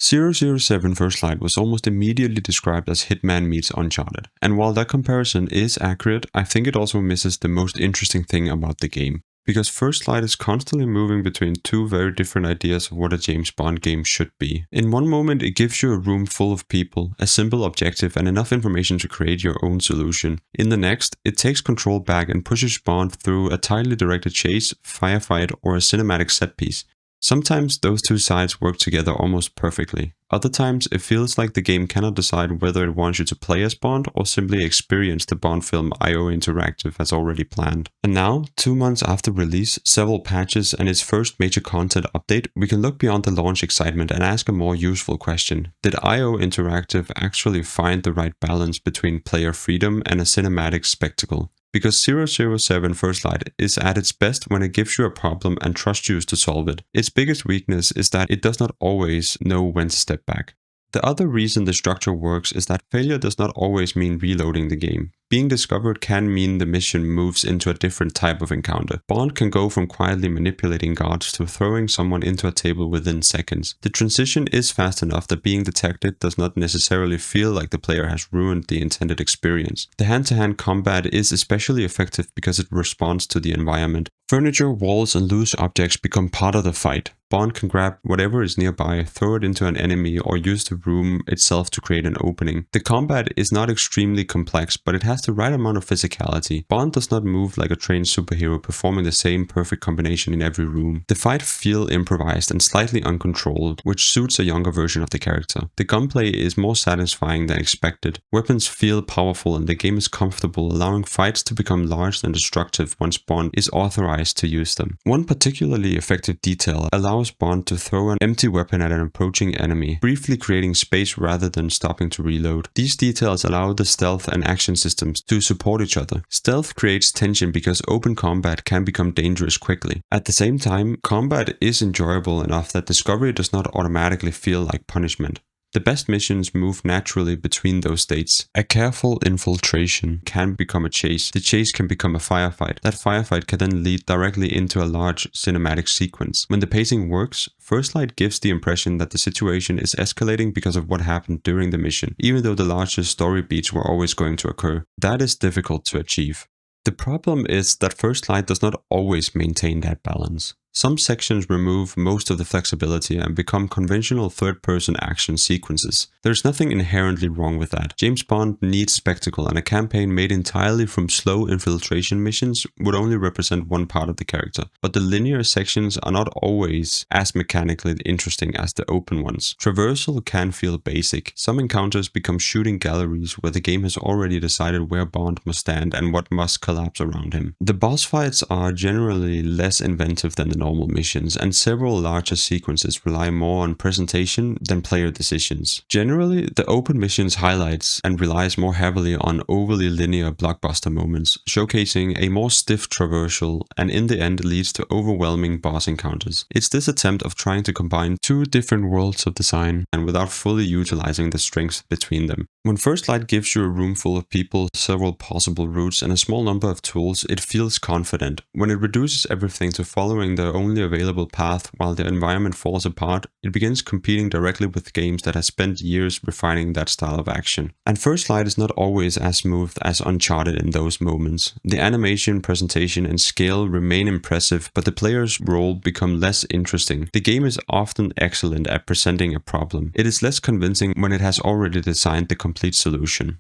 007 First Light was almost immediately described as Hitman meets Uncharted, and while that comparison is accurate, I think it also misses the most interesting thing about the game. Because First Light is constantly moving between two very different ideas of what a James Bond game should be. In one moment it gives you a room full of people, a simple objective and enough information to create your own solution. In the next, it takes control back and pushes Bond through a tightly directed chase, firefight or a cinematic set piece. Sometimes those two sides work together almost perfectly. Other times it feels like the game cannot decide whether it wants you to play as Bond or simply experience the Bond film IO Interactive has already planned. And now, 2 months after release, several patches and its first major content update, we can look beyond the launch excitement and ask a more useful question. Did IO Interactive actually find the right balance between player freedom and a cinematic spectacle? Because 007 First Light is at its best when it gives you a problem and trusts you to solve it. Its biggest weakness is that it does not always know when to step back. The other reason the structure works is that failure does not always mean reloading the game. Being discovered can mean the mission moves into a different type of encounter. Bond can go from quietly manipulating guards to throwing someone into a table within seconds. The transition is fast enough that being detected does not necessarily feel like the player has ruined the intended experience. The hand-to-hand combat is especially effective because it responds to the environment. Furniture, walls and loose objects become part of the fight. Bond can grab whatever is nearby, throw it into an enemy or use the room itself to create an opening. The combat is not extremely complex, but it has the right amount of physicality. Bond does not move like a trained superhero performing the same perfect combination in every room. The fight feels improvised and slightly uncontrolled, which suits a younger version of the character. The gunplay is more satisfying than expected. Weapons feel powerful and the game is comfortable, allowing fights to become large and destructive once Bond is authorized to use them. One particularly effective detail allows Bond to throw an empty weapon at an approaching enemy, briefly creating space rather than stopping to reload. These details allow the stealth and action systems to support each other. Stealth creates tension because open combat can become dangerous quickly. At the same time, combat is enjoyable enough that discovery does not automatically feel like punishment. The best missions move naturally between those states. A careful infiltration can become a chase. The chase can become a firefight. That firefight can then lead directly into a large cinematic sequence. When the pacing works, First Light gives the impression that the situation is escalating because of what happened during the mission, even though the largest story beats were always going to occur. That is difficult to achieve. The problem is that First Light does not always maintain that balance. Some sections remove most of the flexibility and become conventional third-person action sequences. There's nothing inherently wrong with that. James Bond needs spectacle, and a campaign made entirely from slow infiltration missions would only represent one part of the character. But the linear sections are not always as mechanically interesting as the open ones. Traversal can feel basic. Some encounters become shooting galleries where the game has already decided where Bond must stand and what must collapse around him. The boss fights are generally less inventive than the normal missions, and several larger sequences rely more on presentation than player decisions. Generally, the open missions highlights and relies more heavily on overly linear blockbuster moments, showcasing a more stiff traversal and in the end leads to overwhelming boss encounters. It's this attempt of trying to combine two different worlds of design and without fully utilizing the strengths between them. When First Light gives you a room full of people, several possible routes and a small number of tools, it feels confident. When it reduces everything to following the only available path while the environment falls apart, it begins competing directly with games that have spent years refining that style of action. And First Light is not always as smooth as Uncharted in those moments. The animation, presentation and scale remain impressive, but the player's role becomes less interesting. The game is often excellent at presenting a problem. It is less convincing when it has already designed the complete solution.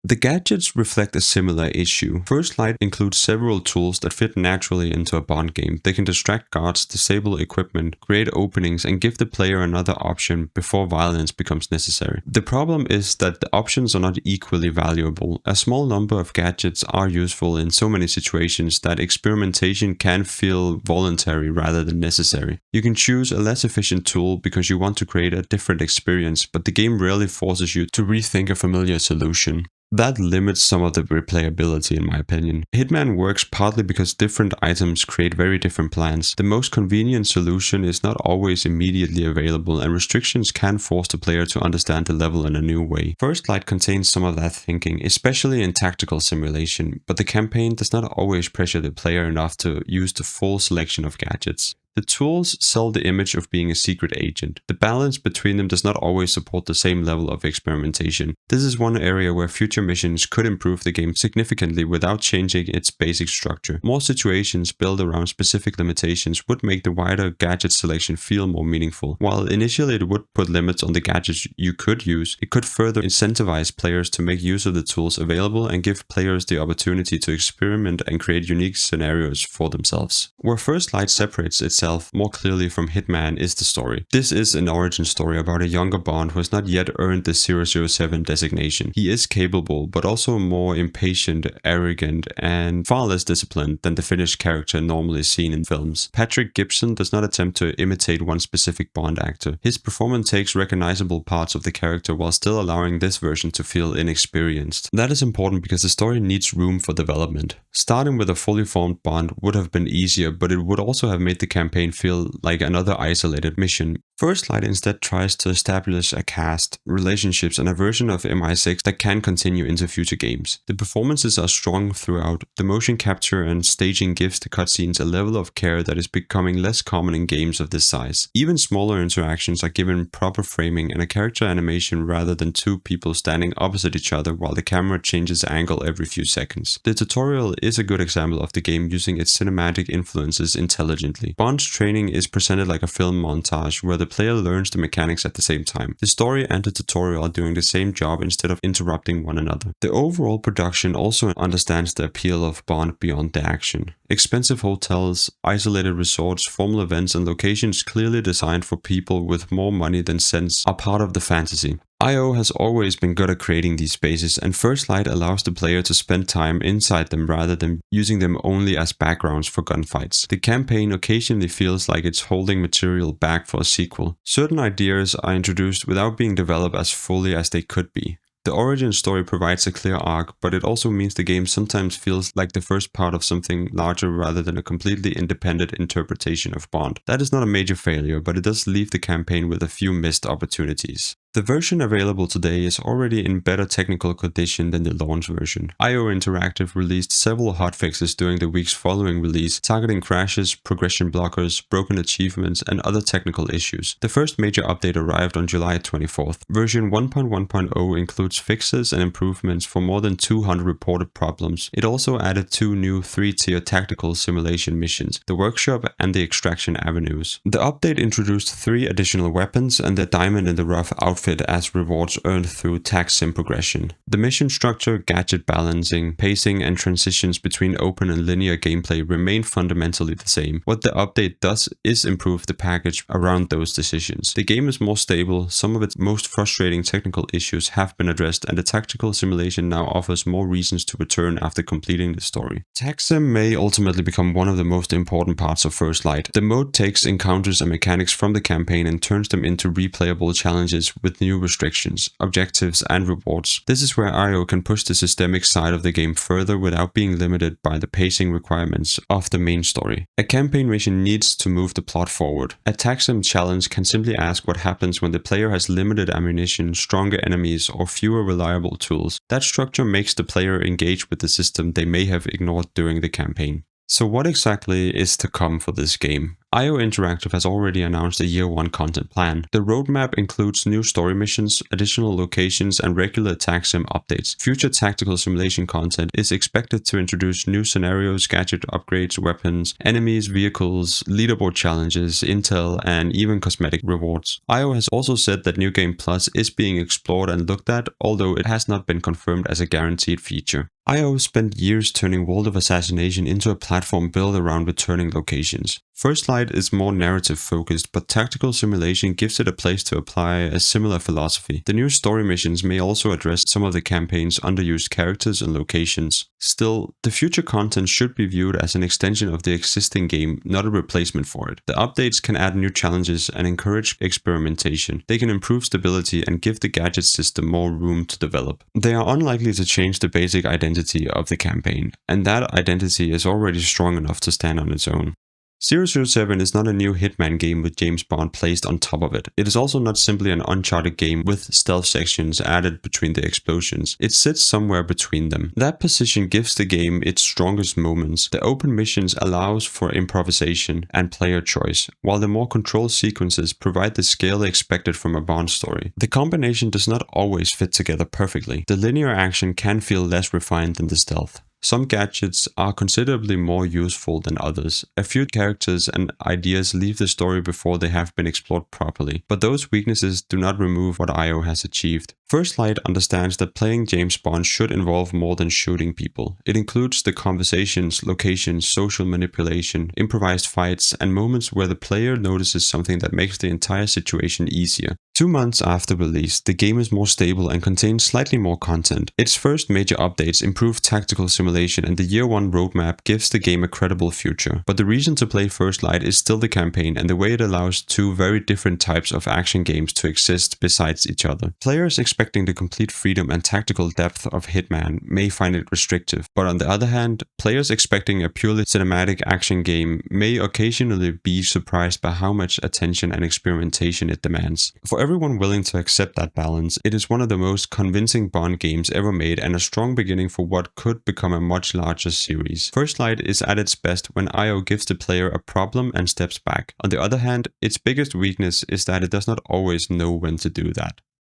The gadgets reflect a similar issue. First Light includes several tools that fit naturally into a Bond game. They can distract guards, disable equipment, create openings, and give the player another option before violence becomes necessary. The problem is that the options are not equally valuable. A small number of gadgets are useful in so many situations that experimentation can feel voluntary rather than necessary. You can choose a less efficient tool because you want to create a different experience, but the game rarely forces you to rethink a familiar solution. That limits some of the replayability in my opinion. Hitman works partly because different items create very different plans. The most convenient solution is not always immediately available and restrictions can force the player to understand the level in a new way. First Light contains some of that thinking, especially in tactical simulation, but the campaign does not always pressure the player enough to use the full selection of gadgets. The tools sell the image of being a secret agent. The balance between them does not always support the same level of experimentation. This is one area where future missions could improve the game significantly without changing its basic structure. More situations built around specific limitations would make the wider gadget selection feel more meaningful. While initially it would put limits on the gadgets you could use, it could further incentivize players to make use of the tools available and give players the opportunity to experiment and create unique scenarios for themselves. Where First Light separates itself more clearly from Hitman is the story. This is an origin story about a younger Bond who has not yet earned the 007 designation. He is capable, but also more impatient, arrogant, and far less disciplined than the finished character normally seen in films. Patrick Gibson does not attempt to imitate one specific Bond actor. His performance takes recognizable parts of the character while still allowing this version to feel inexperienced. That is important because the story needs room for development. Starting with a fully formed Bond would have been easier, but it would also have made the campaign feel like another isolated mission. First Light instead tries to establish a cast, relationships, and a version of MI6 that can continue into future games. The performances are strong throughout. The motion capture and staging gives the cutscenes a level of care that is becoming less common in games of this size. Even smaller interactions are given proper framing and a character animation rather than two people standing opposite each other while the camera changes angle every few seconds. The tutorial is a good example of the game using its cinematic influences intelligently. Bond's training is presented like a film montage where the player learns the mechanics at the same time. The story and the tutorial are doing the same job instead of interrupting one another. The overall production also understands the appeal of Bond beyond the action. Expensive hotels, isolated resorts, formal events, and locations clearly designed for people with more money than sense are part of the fantasy. IO has always been good at creating these spaces, and First Light allows the player to spend time inside them rather than using them only as backgrounds for gunfights. The campaign occasionally feels like it's holding material back for a sequel. Certain ideas are introduced without being developed as fully as they could be. The origin story provides a clear arc, but it also means the game sometimes feels like the first part of something larger rather than a completely independent interpretation of Bond. That is not a major failure, but it does leave the campaign with a few missed opportunities. The version available today is already in better technical condition than the launch version. IO Interactive released several hotfixes during the weeks following release, targeting crashes, progression blockers, broken achievements, and other technical issues. The first major update arrived on July 24th. Version 1.1.0 includes fixes and improvements for more than 200 reported problems. It also added two new 3-tier tactical simulation missions, the Workshop and the Extraction Avenues. The update introduced 3 additional weapons and the Diamond in the Rough outfit as rewards earned through tac sim progression. The mission structure, gadget balancing, pacing, and transitions between open and linear gameplay remain fundamentally the same. What the update does is improve the package around those decisions. The game is more stable, some of its most frustrating technical issues have been addressed, and the tactical simulation now offers more reasons to return after completing the story. Tac sim may ultimately become one of the most important parts of First Light. The mode takes encounters and mechanics from the campaign and turns them into replayable challenges with new restrictions, objectives, and rewards. This is where IO can push the systemic side of the game further without being limited by the pacing requirements of the main story. A campaign mission needs to move the plot forward. A tac sim challenge can simply ask what happens when the player has limited ammunition, stronger enemies, or fewer reliable tools. That structure makes the player engage with the system they may have ignored during the campaign. So what exactly is to come for this game? IO Interactive has already announced a Year 1 content plan. The roadmap includes new story missions, additional locations, and regular tac sim updates. Future tactical simulation content is expected to introduce new scenarios, gadget upgrades, weapons, enemies, vehicles, leaderboard challenges, intel, and even cosmetic rewards. IO has also said that New Game Plus is being explored and looked at, although it has not been confirmed as a guaranteed feature. IO spent years turning World of Assassination into a platform built around returning locations. First Light is more narrative focused, but tactical simulation gives it a place to apply a similar philosophy. The new story missions may also address some of the campaign's underused characters and locations. Still, the future content should be viewed as an extension of the existing game, not a replacement for it. The updates can add new challenges and encourage experimentation. They can improve stability and give the gadget system more room to develop. They are unlikely to change the basic identity of the campaign, and that identity is already strong enough to stand on its own. 007 is not a new Hitman game with James Bond placed on top of it. It is also not simply an Uncharted game with stealth sections added between the explosions. It sits somewhere between them. That position gives the game its strongest moments. The open missions allows for improvisation and player choice, while the more controlled sequences provide the scale expected from a Bond story. The combination does not always fit together perfectly. The linear action can feel less refined than the stealth. Some gadgets are considerably more useful than others. A few characters and ideas leave the story before they have been explored properly, but those weaknesses do not remove what IO has achieved. First Light understands that playing James Bond should involve more than shooting people. It includes the conversations, locations, social manipulation, improvised fights, and moments where the player notices something that makes the entire situation easier. 2 months after release, the game is more stable and contains slightly more content. Its first major updates improve tactical simulation, and the Year 1 roadmap gives the game a credible future. But the reason to play First Light is still the campaign and the way it allows two very different types of action games to exist besides each other. Players expecting the complete freedom and tactical depth of Hitman may find it restrictive, but on the other hand, players expecting a purely cinematic action game may occasionally be surprised by how much attention and experimentation it demands. For everyone willing to accept that balance, it is one of the most convincing Bond games ever made and a strong beginning for what could become a much larger series. First Light is at its best when IO gives the player a problem and steps back. On the other hand, its biggest weakness is that it does not always know when to do that.